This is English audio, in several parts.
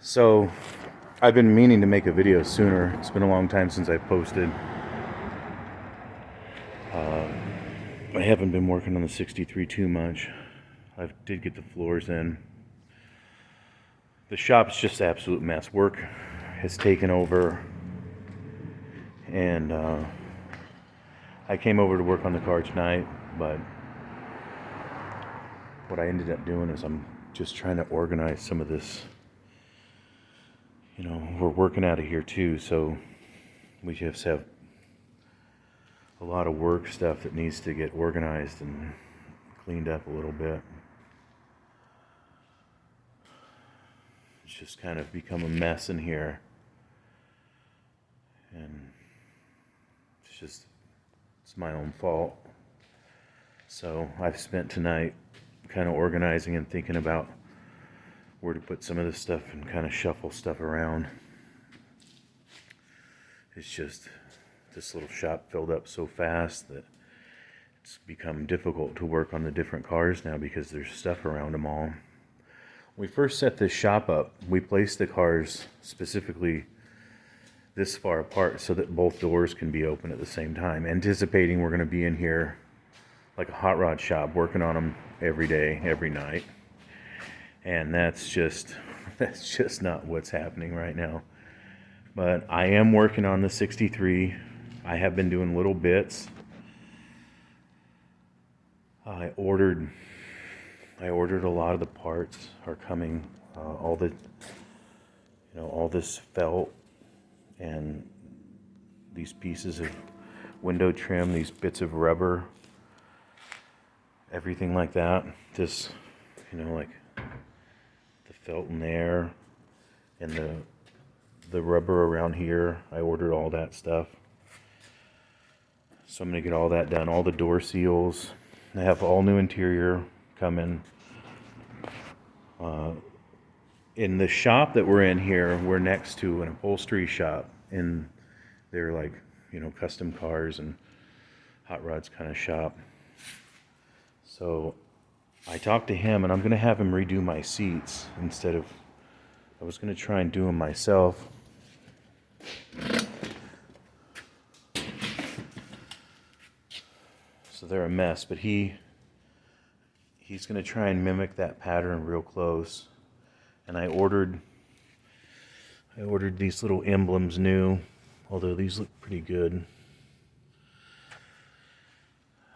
So, I've been meaning to make a video sooner. It's been a long time since I've posted. I haven't been working on the 63 too much. I did get the floors in. The shop's just an absolute mess. Work has taken over, and I came over to work on the car tonight, but what I ended up doing is I'm just trying to organize some of this. You know, we're working out of here too, so we just have a lot of work stuff that needs to get organized and cleaned up a little bit. It's just kind of become a mess in here, and it's my own fault. So I've spent tonight kind of organizing and thinking about where to put some of this stuff and kind of shuffle stuff around. It's just, this little shop filled up so fast that it's become difficult to work on the different cars now because there's stuff around them all. When we first set this shop up, we placed the cars specifically this far apart so that both doors can be open at the same time, anticipating we're going to be in here like a hot rod shop working on them every day, every night. And that's just not what's happening right now. But I am working on the 63. I have been doing little bits. I ordered a lot of the parts are coming. All this felt and these pieces of window trim, these bits of rubber, everything like that. This, like the felt in there and the rubber around here. I ordered all that stuff. So I'm going to get all that done. All the door seals. I have all new interior coming. In the shop that we're in here, we're next to an upholstery shop. And they're like, custom cars and hot rods kind of shop. So I talked to him, and I'm going to have him redo my seats instead of, I was going to try and do them myself. So they're a mess, but he's going to try and mimic that pattern real close. And I ordered these little emblems new, although these look pretty good.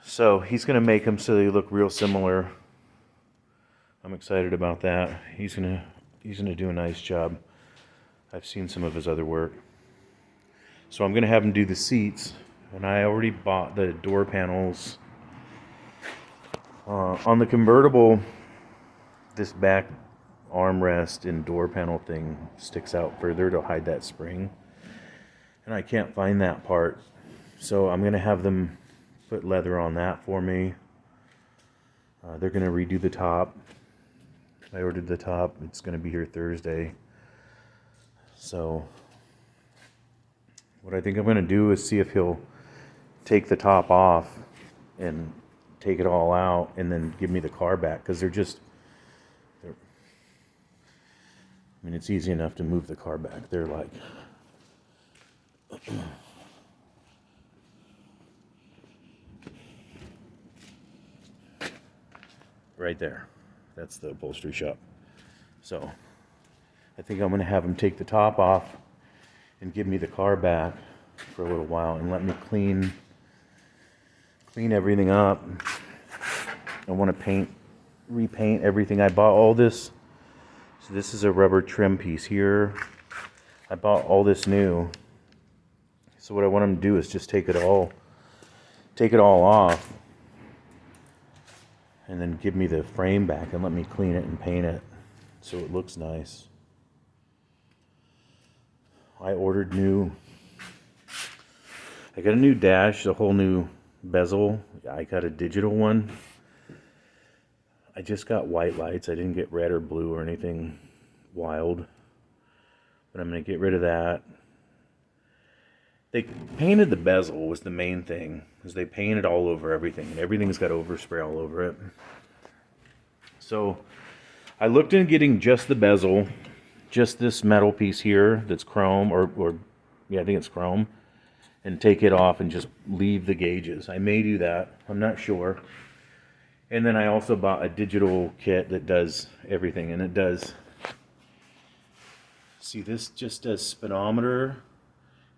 So he's going to make them so they look real similar. I'm excited about that. He's going to do a nice job. I've seen some of his other work. So I'm going to have him do the seats. And I already bought the door panels. On the convertible, this back armrest and door panel thing sticks out further to hide that spring. And I can't find that part. So I'm going to have them put leather on that for me. They're going to redo the top. I ordered the top. It's going to be here Thursday. So what I think I'm going to do is see if he'll take the top off and take it all out and then give me the car back, because it's easy enough to move the car back. They're like right there. That's the upholstery shop. So I think I'm going to have him take the top off and give me the car back for a little while and let me clean everything up. I want to repaint everything. I bought all this. So this is a rubber trim piece here. I bought all this new. So what I want him to do is just take it all off and then give me the frame back and let me clean it and paint it so it looks nice. I got a new dash, a whole new bezel. I got a digital one. I just got white lights. I didn't get red or blue or anything wild. But I'm going to get rid of that. They painted the bezel was the main thing, because they painted all over everything, and everything's got overspray all over it. So I looked into getting just the bezel, just this metal piece here that's chrome, or yeah, I think it's chrome, and take it off and just leave the gauges. I may do that. I'm not sure. And then I also bought a digital kit that does everything, and it does, see, this just does speedometer,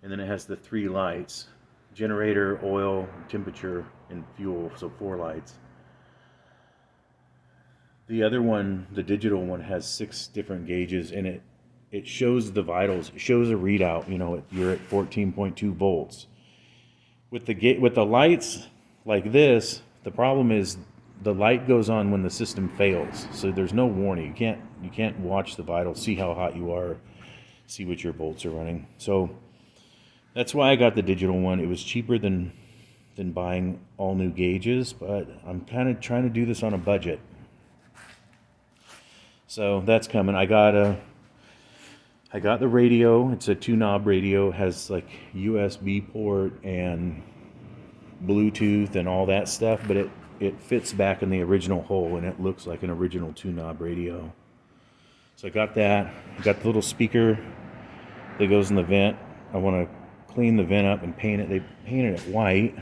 and then it has the 3 lights: generator, oil, temperature, and fuel, so 4 lights. The other one, the digital one, has 6 different gauges, and it shows the vitals. It shows a readout, you know, you're at 14.2 volts. With the lights like this, the problem is the light goes on when the system fails. So there's no warning. You can't watch the vitals, see how hot you are, see what your volts are running. So that's why I got the digital one. It was cheaper than buying all new gauges, but I'm kind of trying to do this on a budget. So that's coming. I got the radio. It's a 2-knob radio. It has like USB port and Bluetooth and all that stuff, but it fits back in the original hole, and it looks like an original 2-knob radio. So I got that. I got the little speaker that goes in the vent. I want to clean the vent up and paint it. They painted it white.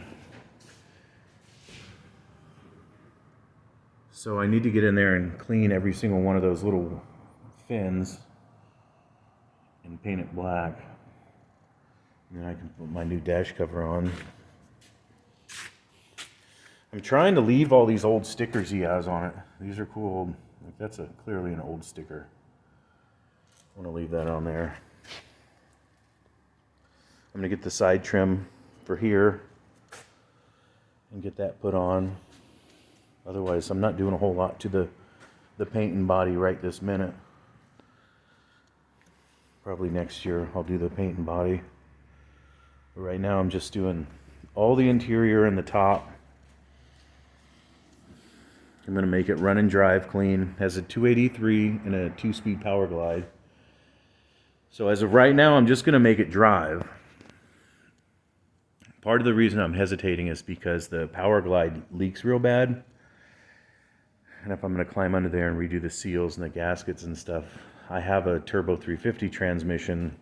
So I need to get in there and clean every single one of those little fins and paint it black. And then I can put my new dash cover on. I'm trying to leave all these old stickers he has on it. These are cool. Like, that's clearly an old sticker. I want to leave that on there. I'm going to get the side trim for here and get that put on. Otherwise, I'm not doing a whole lot to the paint and body right this minute. Probably next year I'll do the paint and body. But right now I'm just doing all the interior and the top. I'm going to make it run and drive clean. It has a 283 and a 2-speed power glide. So as of right now, I'm just going to make it drive. Part of the reason I'm hesitating is because the power glide leaks real bad. And if I'm going to climb under there and redo the seals and the gaskets and stuff, I have a turbo 350 transmission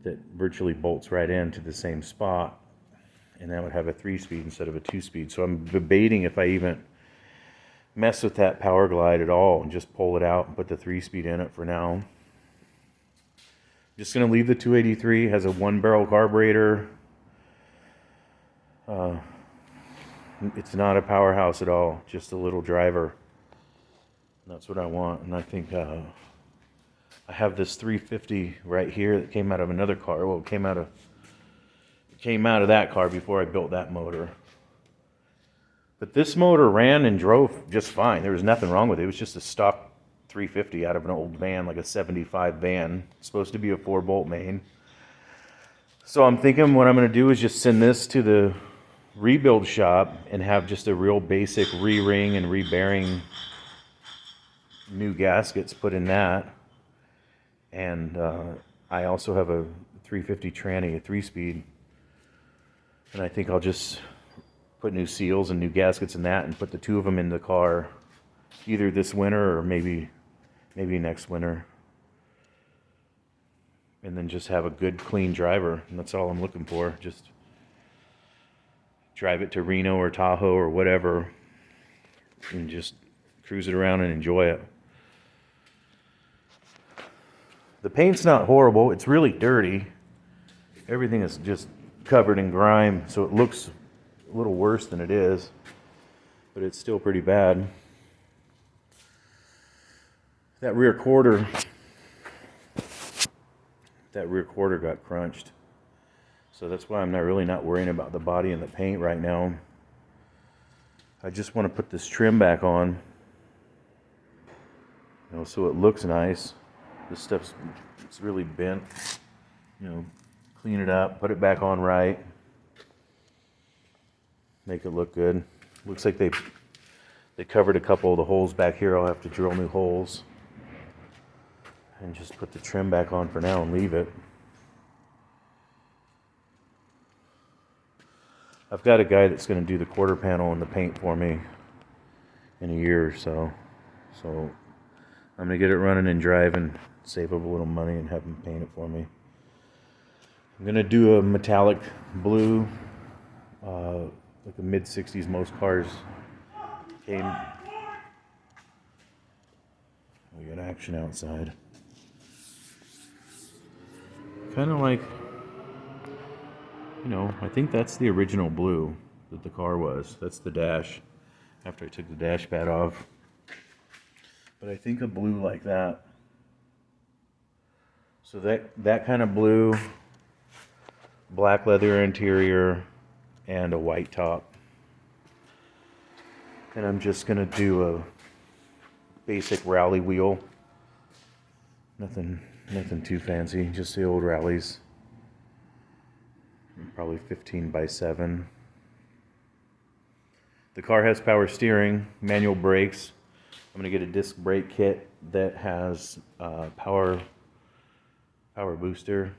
that virtually bolts right into the same spot, and that would have a 3-speed instead of a 2-speed. So I'm debating if I even mess with that power glide at all and just pull it out and put the 3-speed in it for now. Just going to leave the 283. It has a 1-barrel carburetor. It's not a powerhouse at all, just a little driver. That's what I want. And I think I have this 350 right here that came out of another car. Well, it came out of that car before I built that motor. But this motor ran and drove just fine. There was nothing wrong with it. It was just a stock 350 out of an old van, like a 75 van. It's supposed to be a 4-bolt main. So I'm thinking what I'm going to do is just send this to the rebuild shop and have just a real basic re-ring and re-bearing new gaskets put in that. And I also have a 350 tranny, a 3-speed, and I think I'll just put new seals and new gaskets in that and put the 2 of them in the car either this winter or maybe next winter, and then just have a good clean driver. And that's all I'm looking for. Just drive it to Reno or Tahoe or whatever and just cruise it around and enjoy it. The paint's not horrible. It's really dirty. Everything is just covered in grime, so it looks a little worse than it is, but it's still pretty bad. That rear quarter got crunched. So that's why I'm really not worrying about the body and the paint right now. I just want to put this trim back on, you know, so it looks nice. This stuff's really bent. You know, clean it up, put it back on right, make it look good. Looks like they covered a couple of the holes back here. I'll have to drill new holes and just put the trim back on for now and leave it. I've got a guy that's going to do the quarter panel and the paint for me in a year or so. So I'm going to get it running and driving save up a little money and have them paint it for me. I'm gonna do a metallic blue, like a mid-60s. Most cars came. We got action outside. Kind of like, you know, I think that's the original blue that the car was. That's the dash after I took the dash pad off. But I think a blue like that. So that kind of blue, black leather interior, and a white top. And I'm just gonna do a basic rally wheel. Nothing too fancy, just the old rallies. Probably 15x7. The car has power steering, manual brakes. I'm gonna get a disc brake kit that has power booster.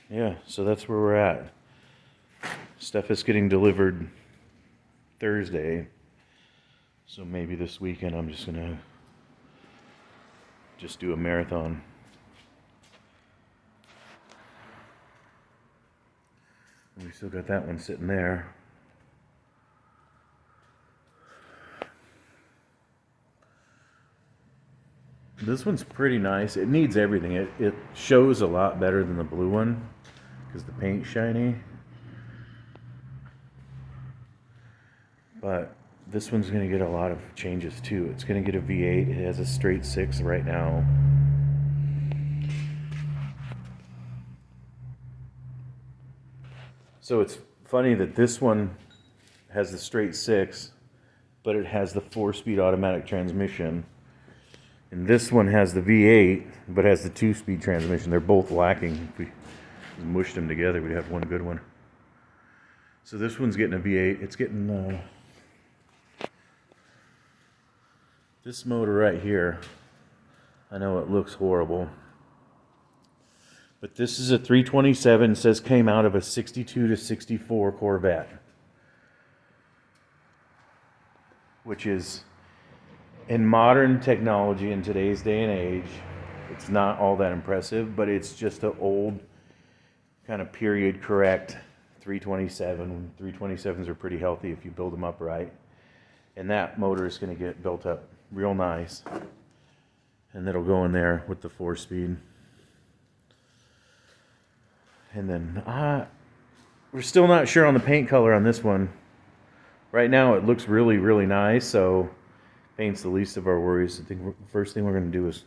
Yeah, so that's where we're at. Stuff is getting delivered Thursday, so maybe this weekend I'm just gonna do a marathon. We still got that one sitting there. This one's pretty nice. It needs everything. It shows a lot better than the blue one because the paint's shiny. But this one's going to get a lot of changes too. It's going to get a V8. It has a straight 6 right now. So it's funny that this one has the straight 6, but it has the 4-speed automatic transmission. And this one has the V8, but has the 2-speed transmission. They're both lacking. If we mushed them together, we'd have one good one. So this one's getting a V8. It's getting this motor right here. I know it looks horrible, but this is a 327. It says came out of a 62 to 64 Corvette, which is, in modern technology in today's day and age, it's not all that impressive, but it's just an old kind of period correct 327. 327s are pretty healthy if you build them up right. And that motor is going to get built up real nice. And that'll go in there with the 4-speed. And then we're still not sure on the paint color on this one. Right now it looks really, really nice, so paint's the least of our worries. I think the first thing we're going to do is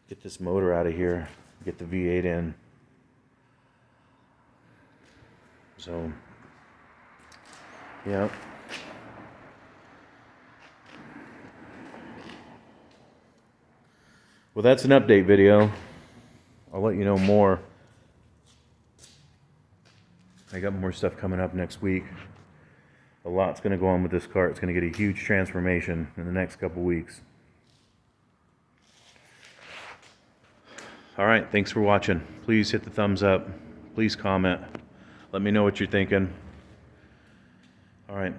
get this motor out of here, get the V8 in. So, yeah. Well, that's an update video. I'll let you know more. I got more stuff coming up next week. A lot's going to go on with this car. It's going to get a huge transformation in the next couple weeks. All right, thanks for watching. Please hit the thumbs up. Please comment. Let me know what you're thinking. All right.